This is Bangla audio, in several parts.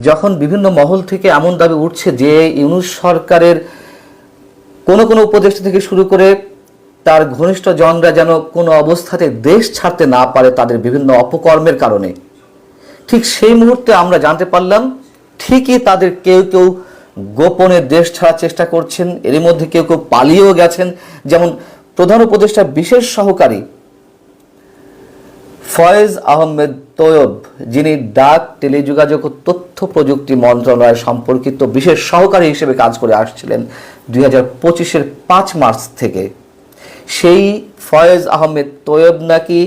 যখন বিভিন্ন মহল থেকে এমন দাবি উঠছে যে ইউনূস সরকারের কোনো কোনো উপদেষ্টা থেকে শুরু করে তার ঘনিষ্ঠ জনরা যেন কোনো অবস্থাতে দেশ ছাড়তে না পারে তাদের বিভিন্ন অপকর্মের কারণে, ঠিক সেই মুহূর্তে আমরা জানতে পারলাম ঠিকই তাদের কেউ কেউ গোপনে দেশ ছাড়ার চেষ্টা করছেন। এর মধ্যে কেউ কেউ পালিয়েও গেছেন, যেমন প্রধান উপদেষ্টা বিশেষ সহকারী ফয়েজ আহমেদ তৈয়ব, যিনি ডাক, টেলিযোগাযোগ ও তথ্য প্রযুক্তি মন্ত্রণালয় সম্পর্কিত বিশেষ সহকারী হিসেবে কাজ করে আসছিলেন 2025-এর 5 মার্চ থেকে। সেই ফয়েজ আহমেদ তৈয়ব নাকি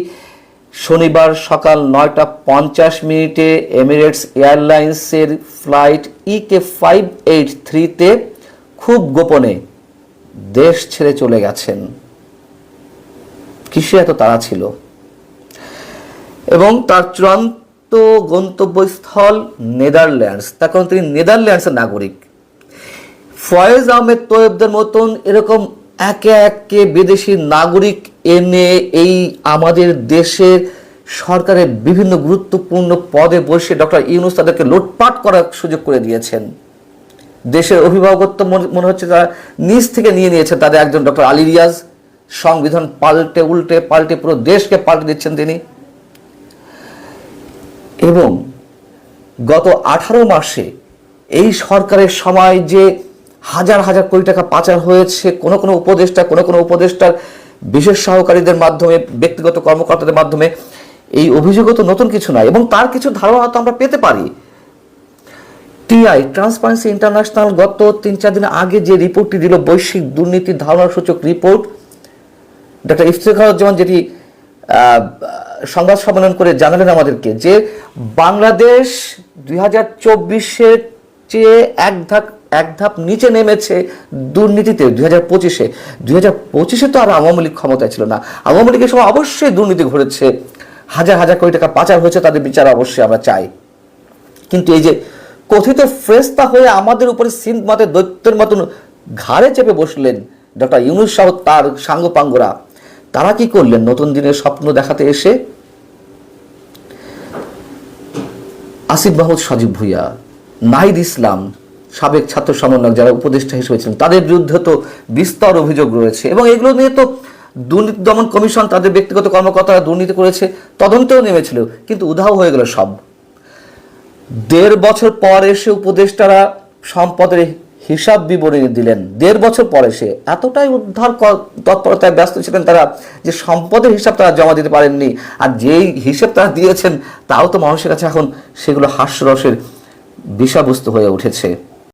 শনিবার সকাল 9টা 50 এমিরেটস এয়ারলাইন্সের ফ্লাইট EK583-তে খুব গোপনে দেশ ছেড়ে চলে গেছেন। কিসে এত তাড়া ছিল? এবং তার চূড়ান্ত গন্তব্যস্থল নেদারল্যান্ডস, তার কারণ তিনি নেদারল্যান্ডসের নাগরিক। ফয়েজ আহমেদ তৈয়বদের মতন এরকম একে একে বিদেশি নাগরিক এনে এই আমাদের দেশের সরকারের বিভিন্ন গুরুত্বপূর্ণ পদে বসে ডক্টর ইউনূস তাদেরকে লুটপাট করার সুযোগ করে দিয়েছেন। দেশের অভিভাবকত্ব মনে হচ্ছে তারা নিজ থেকে নিয়ে নিয়েছেন তাদের একজন ডক্টর আলী রিয়াজ। সংবিধান পাল্টে পুরো দেশকে পাল্টে দিচ্ছেন তিনি। এবং গত 18 মাসে এই সরকারের সময় যে হাজার হাজার কোটি টাকা পাচার হয়েছে কোনো কোনো উপদেষ্টার বিশেষ সহকারীদের মাধ্যমে, ব্যক্তিগত কর্মকর্তাদের মাধ্যমে, এই অভিযোগও তো নতুন কিছু নয়। এবং তার কিছু ধারণা তো আমরা পেতে পারি। টিআই, ট্রান্সপারেন্সি ইন্টারন্যাশনাল, গত 3-4 দিন আগে যে রিপোর্টটি দিল, বৈশ্বিক দুর্নীতি ধারণা সূচক রিপোর্ট, ডক্টর ইফতেখারুজ্জামান যেটি সংবাদ সম্মেলন করে জানালেন আমাদেরকে যে বাংলাদেশ 2024-এর চেয়ে এক ধাপ নিচে নেমেছে দুর্নীতিতে 2025-এ। 2025-এ তো আর আওয়ামী লীগ ক্ষমতায় ছিল না। আওয়ামী লীগের সময় অবশ্যই দুর্নীতি ঘটেছে, হাজার হাজার কোটি টাকা পাচার হয়েছে, তাদের বিচার অবশ্যই আমরা চাই। কিন্তু এই যে কথিত ফ্রেস্তা হয়ে আমাদের উপরে সিন্ধমাতে দৈত্যের মতন ঘাড়ে চেপে বসলেন ডক্টর ইউনূস সহ তার সাঙ্গপাঙ্গরা, তারা কি করলেন নতুন দিনের স্বপ্ন দেখাতে এসে? আসিফ মাহমুদ সজীব ভুঁইয়া, নাহিদ ইসলাম, সাবেক ছাত্র সমন্বয়ক যারা উপদেষ্টা হিসেবে ছিলেন, তাদের বিরুদ্ধে তো বিস্তর অভিযোগ রয়েছে। এবং এগুলো নিয়ে তো দুর্নীতি দমন কমিশন, তাদের ব্যক্তিগত কর্মকর্তারা দুর্নীতি করেছে, তদন্তেও নেমেছিল, কিন্তু উধাও হয়ে গেল সব। 1.5 বছর পর এসে উপদেষ্টারা সম্পদের হিসাব বিবরণী দিলেন। 1.5 বছর পর এসে এতটাই উদ্ধার তৎপরতায় ব্যস্ত ছিলেন তারা যে সম্পদের হিসাব তারা জমা দিতে পারেননি। আর যেই হিসাব তারা দিয়েছেন তাও তো মানুষের কাছে এখন সেগুলো হাস্যরসের বিষয়বস্তু হয়ে উঠেছে।